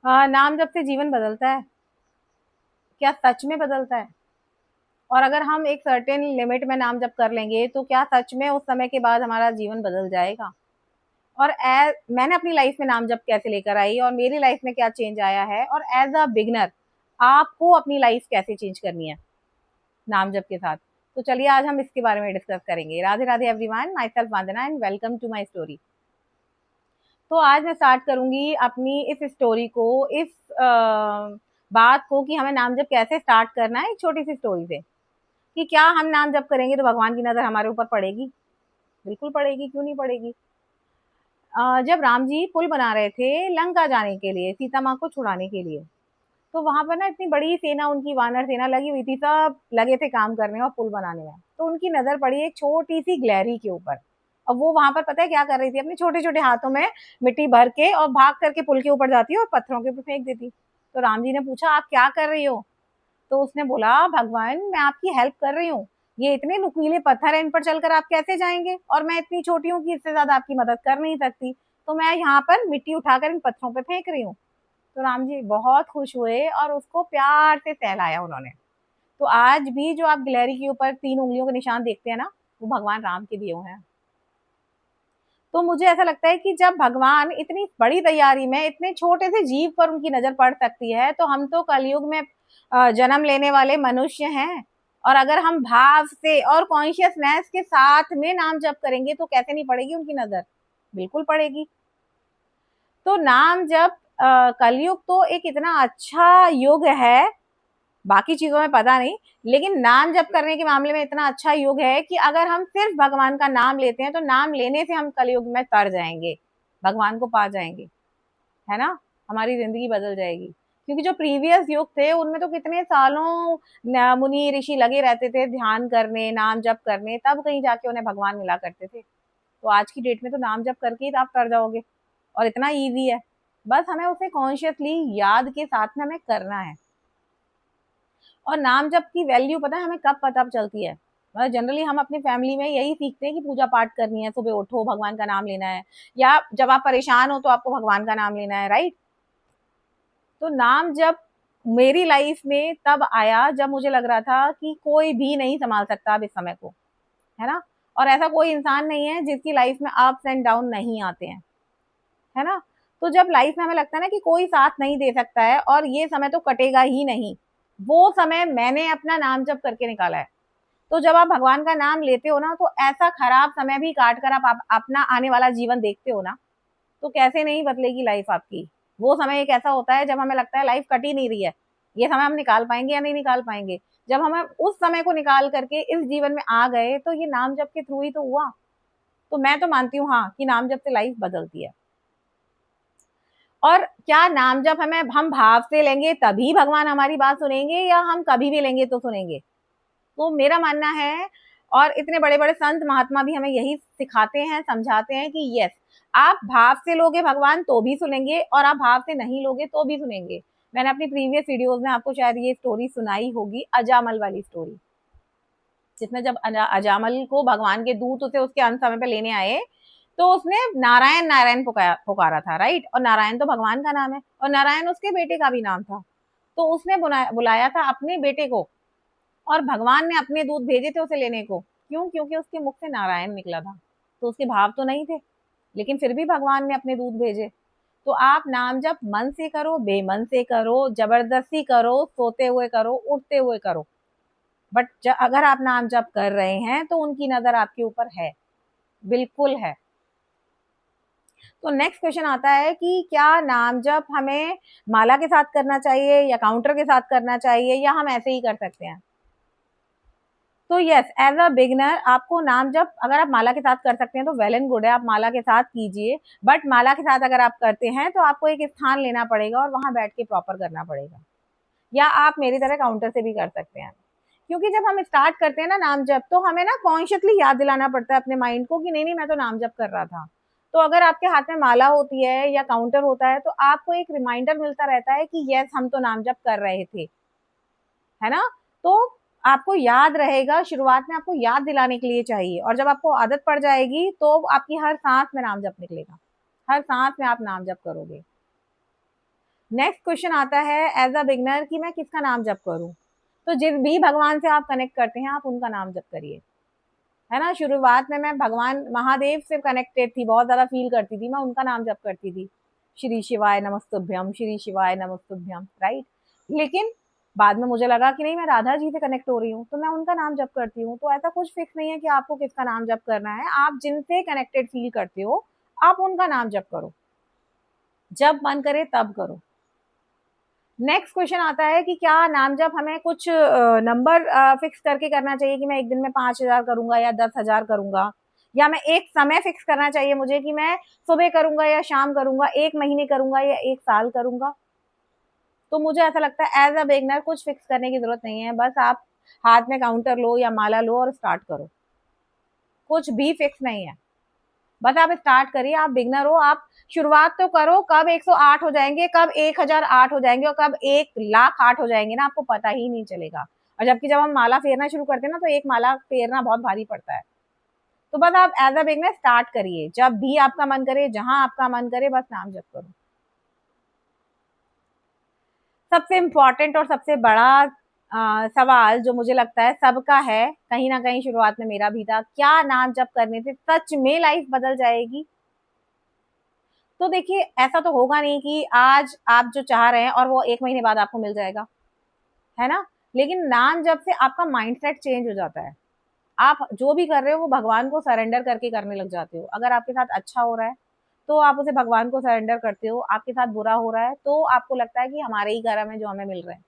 नाम जप से जीवन बदलता है? क्या सच में बदलता है? और अगर हम एक सर्टेन लिमिट में नाम जप कर लेंगे तो क्या सच में उस समय के बाद हमारा जीवन बदल जाएगा? और मैंने अपनी लाइफ में नाम जप कैसे लेकर आई और मेरी लाइफ में क्या चेंज आया है, और एज अ बिगनर आपको अपनी लाइफ कैसे चेंज करनी है नाम जप के साथ। तो चलिए आज हम इसके बारे में डिस्कस करेंगे। Radhe Radhe everyone, myself Vandana and welcome to my story. तो आज मैं स्टार्ट करूंगी अपनी इस स्टोरी को, इस बात को कि हमें नाम जप कैसे स्टार्ट करना है, एक छोटी सी स्टोरी से। कि क्या हम नाम जप करेंगे तो भगवान की नजर हमारे ऊपर पड़ेगी? बिल्कुल पड़ेगी, क्यों नहीं पड़ेगी। जब राम जी पुल बना रहे थे लंका जाने के लिए, सीता माँ को छुड़ाने के लिए, तो वहां पर ना इतनी बड़ी सेना, उनकी वानर सेना लगी हुई थी, सब लगे थे काम करने और पुल बनाने में। तो उनकी नजर पड़ी एक छोटी सी गिलहरी के ऊपर। अब वो वहां पर पता है क्या कर रही थी, अपने छोटे छोटे हाथों में मिट्टी भर के और भाग करके पुल के ऊपर जाती और पत्थरों के ऊपर फेंक देती। तो राम जी ने पूछा आप क्या कर रही हो? तो उसने बोला भगवान मैं आपकी हेल्प कर रही हूँ, ये इतने नुकीले पत्थर है, इन पर चलकर आप कैसे जाएंगे, और मैं इतनी छोटी हूँ कि इससे ज्यादा आपकी मदद कर नहीं सकती, तो मैं यहाँ पर मिट्टी उठाकर इन पत्थरों पे फेंक रही हूँ। तो राम जी बहुत खुश हुए और उसको प्यार से सहलाया उन्होंने। तो आज भी जो आप गिलहरी के ऊपर 3 उंगलियों के निशान देखते हैं ना, वो भगवान राम के दिए हुए हैं। तो मुझे ऐसा लगता है कि जब भगवान इतनी बड़ी तैयारी में इतने छोटे से जीव पर उनकी नजर पड़ सकती है, तो हम तो कलयुग में जन्म लेने वाले मनुष्य हैं। और अगर हम भाव से और कॉन्शियसनेस के साथ में नाम जप करेंगे तो कैसे नहीं पड़ेगी उनकी नजर? बिल्कुल पड़ेगी। तो नाम जप, कलयुग तो एक इतना अच्छा युग है, बाकी चीजों में पता नहीं, लेकिन नाम जप करने के मामले में इतना अच्छा युग है कि अगर हम सिर्फ भगवान का नाम लेते हैं तो नाम लेने से हम कलयुग में तर जाएंगे, भगवान को पा जाएंगे, है ना। हमारी जिंदगी बदल जाएगी। क्योंकि जो प्रीवियस युग थे उनमें तो कितने सालों मुनि ऋषि लगे रहते थे ध्यान करने, नाम जप करने, तब कहीं जाके उन्हें भगवान मिला करते थे। तो आज की डेट में तो नाम जप करके ही आप तर जाओगे, और इतना ईजी है। बस हमें उसे कॉन्शियसली याद के साथ में हमें करना है। और नाम जप की वैल्यू पता है हमें कब पता चलती है? मतलब जनरली हम अपनी फैमिली में यही सीखते हैं कि पूजा पाठ करनी है, सुबह उठो भगवान का नाम लेना है, या जब आप परेशान हो तो आपको भगवान का नाम लेना है, राइट। तो नाम जप मेरी लाइफ में तब आया जब मुझे लग रहा था कि कोई भी नहीं संभाल सकता अब इस समय को, है ना। और ऐसा कोई इंसान नहीं है जिसकी लाइफ में अप्स एंड डाउन नहीं आते हैं, है ना। तो जब लाइफ में हमें लगता है ना कि कोई साथ नहीं दे सकता है और ये समय तो कटेगा ही नहीं, वो समय मैंने अपना नाम जप करके निकाला है। तो जब आप भगवान का नाम लेते हो ना, तो ऐसा खराब समय भी काट कर आप अपना आने वाला जीवन देखते हो ना, तो कैसे नहीं बदलेगी लाइफ आपकी। वो समय एक ऐसा होता है जब हमें लगता है लाइफ कट ही नहीं रही है, ये समय हम निकाल पाएंगे या नहीं निकाल पाएंगे। जब हम उस समय को निकाल करके इस जीवन में आ गए तो ये नाम जप के थ्रू ही तो हुआ। तो मैं तो मानती हूँ हाँ कि नाम जप से लाइफ बदलती है। और क्या नाम जप हम भाव से लेंगे तभी भगवान हमारी बात सुनेंगे, या हम कभी भी लेंगे तो सुनेंगे? तो मेरा मानना है, और इतने बड़े बड़े संत महात्मा भी हमें यही सिखाते हैं, समझाते हैं कि यस, आप भाव से लोगे भगवान तो भी सुनेंगे, और आप भाव से नहीं लोगे तो भी सुनेंगे। मैंने अपनी प्रीवियस वीडियोस में आपको शायद ये स्टोरी सुनाई होगी, अजामल वाली स्टोरी, जिसमें जब अजामल को भगवान के दूत उसे उसके अंत समय पे लेने आए, तो उसने नारायण नारायण पुकारा था, राइट। और नारायण तो भगवान का नाम है, और नारायण उसके बेटे का भी नाम था। तो उसने बुलाया था अपने बेटे को, और भगवान ने अपने दूत भेजे थे उसे लेने को। क्यों? क्योंकि उसके मुख से नारायण निकला था। तो उसके भाव तो नहीं थे, लेकिन फिर भी भगवान ने अपने दूत भेजे। तो आप नाम जब मन से करो, बेमन से करो, जबरदस्ती करो, सोते हुए करो, उठते हुए करो, बट अगर आप नाम जप कर रहे हैं तो उनकी नजर आपके ऊपर है, बिल्कुल है। तो नेक्स्ट क्वेश्चन आता है कि क्या नाम जप हमें माला के साथ करना चाहिए या काउंटर के साथ करना चाहिए, या हम ऐसे ही कर सकते हैं? तो यस, एज अ बिगनर आपको नाम जप अगर आप माला के साथ कर सकते हैं तो वेल एंड गुड है, आप माला के साथ कीजिए। बट माला के साथ अगर आप करते हैं तो आपको एक स्थान लेना पड़ेगा और वहां बैठ के प्रॉपर करना पड़ेगा, या आप मेरी तरह काउंटर से भी कर सकते हैं। क्योंकि जब हम स्टार्ट करते हैं ना नाम जप, तो हमें ना कॉन्शियसली याद दिलाना पड़ता है अपने माइंड को कि नहीं नहीं मैं तो नाम जप कर रहा था। तो अगर आपके हाथ में माला होती है या काउंटर होता है तो आपको एक रिमाइंडर मिलता रहता है कि यस हम तो नाम जप कर रहे थे, है ना। तो आपको याद रहेगा, शुरुआत में आपको याद दिलाने के लिए चाहिए, और जब आपको आदत पड़ जाएगी तो आपकी हर सांस में नाम जप निकलेगा, हर सांस में आप नाम जप करोगे। नेक्स्ट क्वेश्चन आता है एज अ बिगनर कि मैं किसका नाम जप करूं। तो जिस भी भगवान से आप कनेक्ट करते हैं आप उनका नाम जप करिए, है ना। शुरुआत में मैं भगवान महादेव से कनेक्टेड थी, बहुत ज्यादा फील करती थी, मैं उनका नाम जप करती थी, श्री शिवाय नमस्तुभ्यम, श्री शिवाय नमस्तुभ्यम, राइट। लेकिन बाद में मुझे लगा कि नहीं, मैं राधा जी से कनेक्ट हो रही हूँ तो मैं उनका नाम जप करती हूँ। तो ऐसा कुछ फिक्स नहीं है कि आपको किसका नाम जप करना है, आप जिनसे कनेक्टेड फील करते हो आप उनका नाम जप करो, जब मन करे तब करो। नेक्स्ट क्वेश्चन आता है कि क्या नाम जप हमें कुछ नंबर फिक्स करके करना चाहिए कि मैं एक दिन में 5,000 करूंगा या 10,000 करूंगा, या मैं एक समय फिक्स करना चाहिए मुझे कि मैं सुबह करूंगा या शाम करूंगा, एक महीने करूंगा या एक साल करूंगा। तो मुझे ऐसा लगता है एज अ बिगनर कुछ फिक्स करने की जरूरत नहीं है, बस आप हाथ में काउंटर लो या माला लो और स्टार्ट करो, कुछ भी फिक्स नहीं है, बस आप स्टार्ट करिए। आप बिगनर हो, आप शुरुआत तो करो, कब 108 हो जाएंगे, कब 1008 हो जाएंगे और कब 1,08 हो जाएंगे ना, आपको पता ही नहीं चलेगा। और जबकि जब हम माला फेरना शुरू करते हैं ना, तो एक माला फेरना बहुत भारी पड़ता है। तो बस आप एज अ बिगनर स्टार्ट करिए, जब भी आपका मन करे, जहां आपका मन करे, बस नाम जप करो। सबसे इम्पोर्टेंट और सबसे बड़ा सवाल जो मुझे लगता है सबका है, कहीं ना कहीं शुरुआत में मेरा भी था, क्या नाम जप करने से सच में लाइफ बदल जाएगी। तो देखिए, ऐसा तो होगा नहीं कि आज आप जो चाह रहे हैं और वो एक महीने बाद आपको मिल जाएगा, है ना। लेकिन नाम जप से आपका माइंडसेट चेंज हो जाता है, आप जो भी कर रहे हो वो भगवान को सरेंडर करके करने लग जाते हो। अगर आपके साथ अच्छा हो रहा है तो आप उसे भगवान को सरेंडर करते हो, आपके साथ बुरा हो रहा है तो आपको लगता है कि हमारे ही कर्म है जो हमें मिल रहे हैं,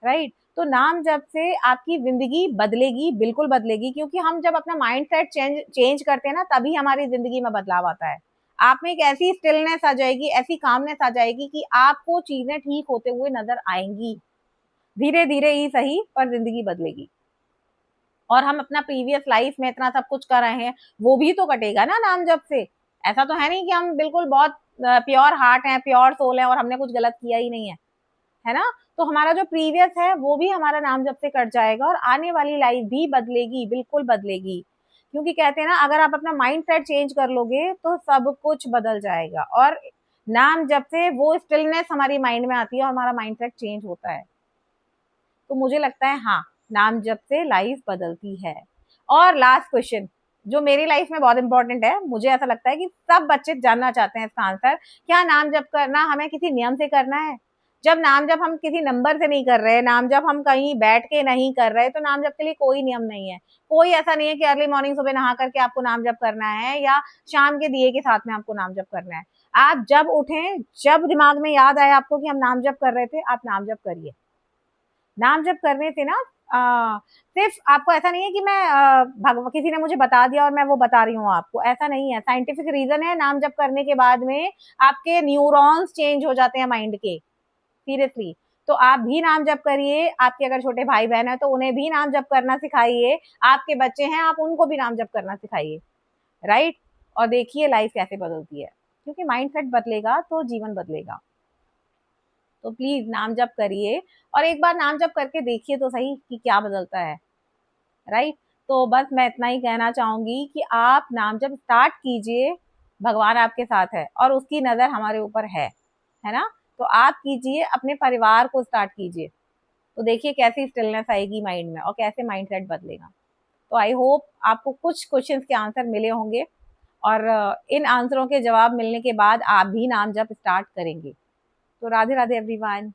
राइट। तो नाम जप से आपकी जिंदगी बदलेगी, बिल्कुल बदलेगी, क्योंकि हम जब अपना माइंड सेट चेंज करते हैं ना, तभी हमारी जिंदगी में बदलाव आता है। आप में एक ऐसी स्टिलनेस आ जाएगी, ऐसी कामनेस आ जाएगी कि आपको चीजें ठीक होते हुए नजर आएंगी, धीरे धीरे ही सही, पर जिंदगी बदलेगी। और हम अपना प्रीवियस लाइफ में इतना सब कुछ कर रहे हैं, वो भी तो कटेगा ना नाम जप से। ऐसा तो है नहीं कि हम बिल्कुल बहुत प्योर हार्ट है, प्योर सोल है और हमने कुछ गलत किया ही नहीं है ना। तो हमारा जो प्रीवियस है वो भी हमारा नाम जब से कट जाएगा और आने वाली लाइफ भी बदलेगी, बिल्कुल बदलेगी। क्योंकि कहते हैं ना, अगर आप अपना माइंड सेट चेंज कर लोगे तो सब कुछ बदल जाएगा। और नाम जब से वो स्टिलनेस हमारी माइंड में आती है और हमारा माइंड सेट चेंज होता है। तो मुझे लगता है हाँ, नाम जप से लाइफ बदलती है। और लास्ट क्वेश्चन जो मेरी लाइफ में बहुत इंपॉर्टेंट है, मुझे ऐसा लगता है कि सब बच्चे जानना चाहते हैं इसका आंसर, क्या नाम जप करना हमें किसी नियम से करना है। जब नाम जप हम किसी नंबर से नहीं कर रहे, नाम जप हम कहीं बैठ के नहीं कर रहे, तो नाम जप के लिए कोई नियम नहीं है। कोई ऐसा नहीं है कि अर्ली मॉर्निंग सुबह नहा करके आपको नाम जप करना है या शाम के दिए के साथ में आपको नाम जप करना है। आप जब उठें, जब दिमाग में याद आए आपको कि हम नाम जप कर रहे थे, आप नाम जप करिए। नाम जप करने से ना सिर्फ आपको ऐसा नहीं है कि मैं किसी ने मुझे बता दिया और मैं वो बता रही हूँ आपको, ऐसा नहीं है। साइंटिफिक रीजन है, नाम जप करने के बाद में आपके न्यूरॉन्स चेंज हो जाते हैं माइंड के, सीरियसली। तो आप भी नाम जप करिए, आपके अगर छोटे भाई बहन है तो उन्हें भी नाम जप करना सिखाइए, आपके बच्चे हैं आप उनको भी नाम जप करना सिखाइए, राइट। और देखिए लाइफ कैसे बदलती है, क्योंकि माइंड सेट बदलेगा तो जीवन बदलेगा। तो प्लीज नाम जप करिए और एक बार नाम जप करके देखिए तो सही कि क्या बदलता है, राइट। तो बस मैं इतना ही कहना चाहूंगी कि आप नाम जप स्टार्ट कीजिए, भगवान आपके साथ है और उसकी नजर हमारे ऊपर है ना। तो आप कीजिए, अपने परिवार को स्टार्ट कीजिए, तो देखिए कैसी स्टिलनेस आएगी माइंड में और कैसे माइंड सेट बदलेगा। तो आई होप आपको कुछ क्वेश्चंस के आंसर मिले होंगे और इन आंसरों के जवाब मिलने के बाद आप भी नाम जप स्टार्ट करेंगे। तो राधे राधे एवरीवन।